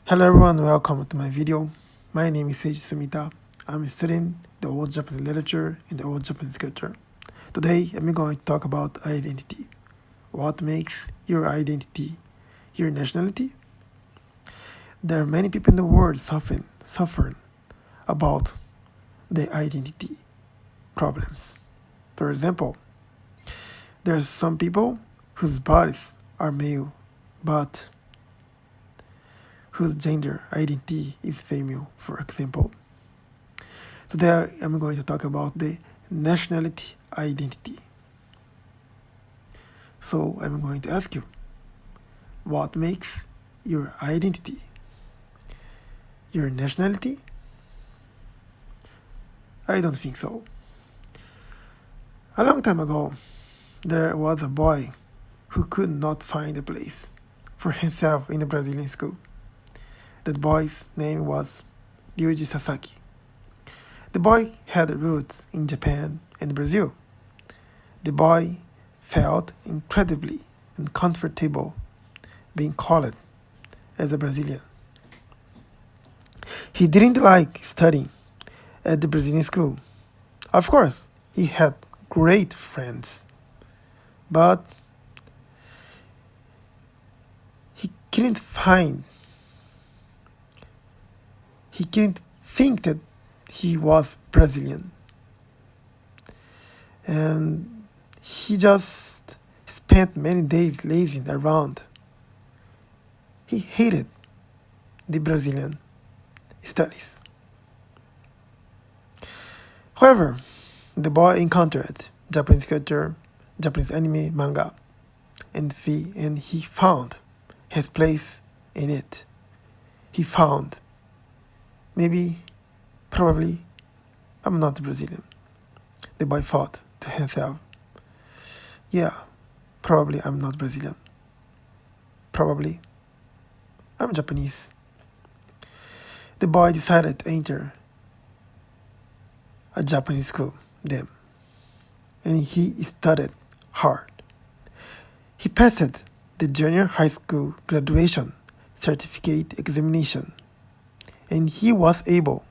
Hello everyone, welcome to my video. My name is Seiji Sumita. I'm studying the old Japanese literature and the old Japanese culture. Today I'm going to talk about identity. What makes your identity your nationality? There are many people in the world suffering about their identity problems. For example, there are some people whose bodies are male but whose gender identity is female, for example. Today I'm going to talk about the nationality identity. So I'm going to ask you, what makes your identity your nationality? I don't think so. A long time ago, there was a boy who could not find a place for himself in a Brazilian school. That boy's name was Ryuji Sasaki. The boy had roots in Japan and Brazil. The boy felt incredibly uncomfortable being called as a Brazilian. He didn't like studying at the Brazilian school. Of course, he had great friends, but he couldn't think that he was Brazilian. And he just spent many days lazing around. He hated the Brazilian studies. However, the boy encountered Japanese culture, Japanese anime, manga, and he found his place in it. He found, probably, I'm not Brazilian. The boy thought to himself, yeah, probably I'm not Brazilian. Probably I'm Japanese. The boy decided to enter a Japanese school then, and he studied hard. He passed the junior high school graduation certificate examination, and he was able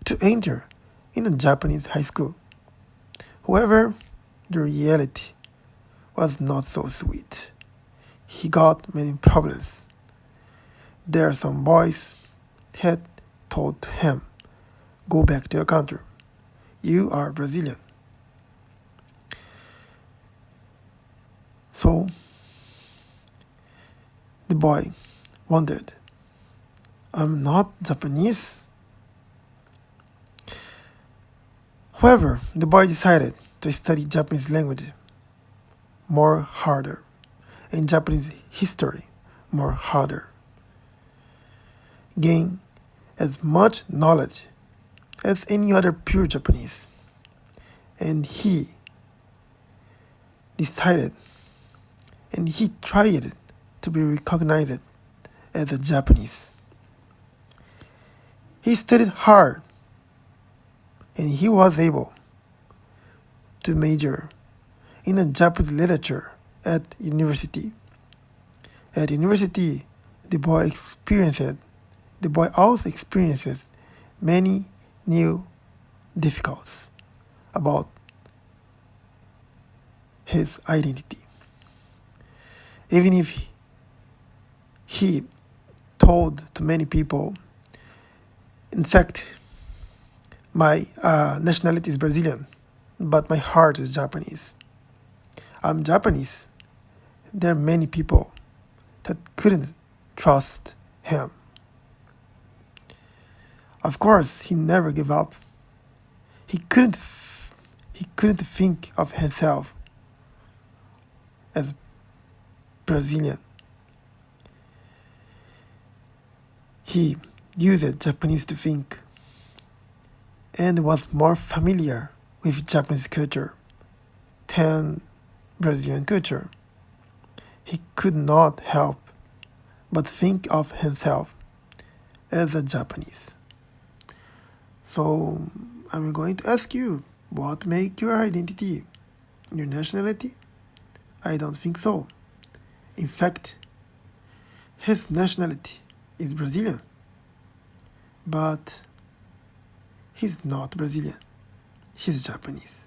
to enter in a Japanese high school. However, the reality was not so sweet. He got many problems. There are some boys had told him, go back to your country. You are Brazilian. So the boy wondered, I'm not Japanese? However, the boy decided to study Japanese language more harder and Japanese history more harder. Gain as much knowledge as any other pure Japanese. And he decided and he tried to be recognized as a Japanese. He studied hard and he was able to major in a Japanese literature at university. At university, the boy also experiences many new difficulties about his identity. Even if he told to many people, in fact, my nationality is Brazilian, but my heart is Japanese. I'm Japanese. There are many people that couldn't trust him. Of course, he never gave up. He couldn't think of himself as Brazilian. He used Japanese to think and was more familiar with Japanese culture than Brazilian culture. He could not help but think of himself as a Japanese. So I'm going to ask you, what makes your identity your nationality? I don't think so. In fact, his nationality is Brazilian. But he's not Brazilian. He's Japanese.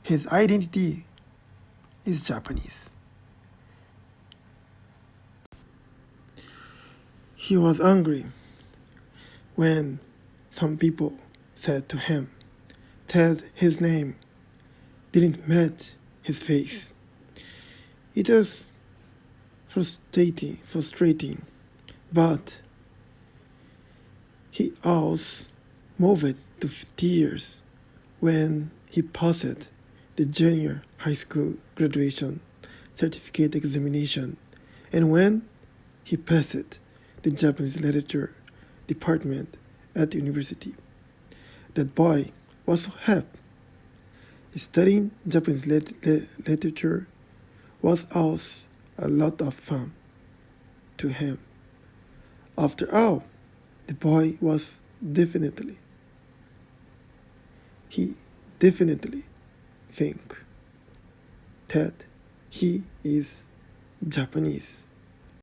His identity is Japanese. He was angry when some people said to him that his name didn't match his face. It was frustrating, but he also moved to tears when he passed the junior high school graduation certificate examination and when he passed the Japanese literature department at the university. That boy was so happy. Studying Japanese literature was also a lot of fun to him. After all, the boy was he definitely think that he is Japanese.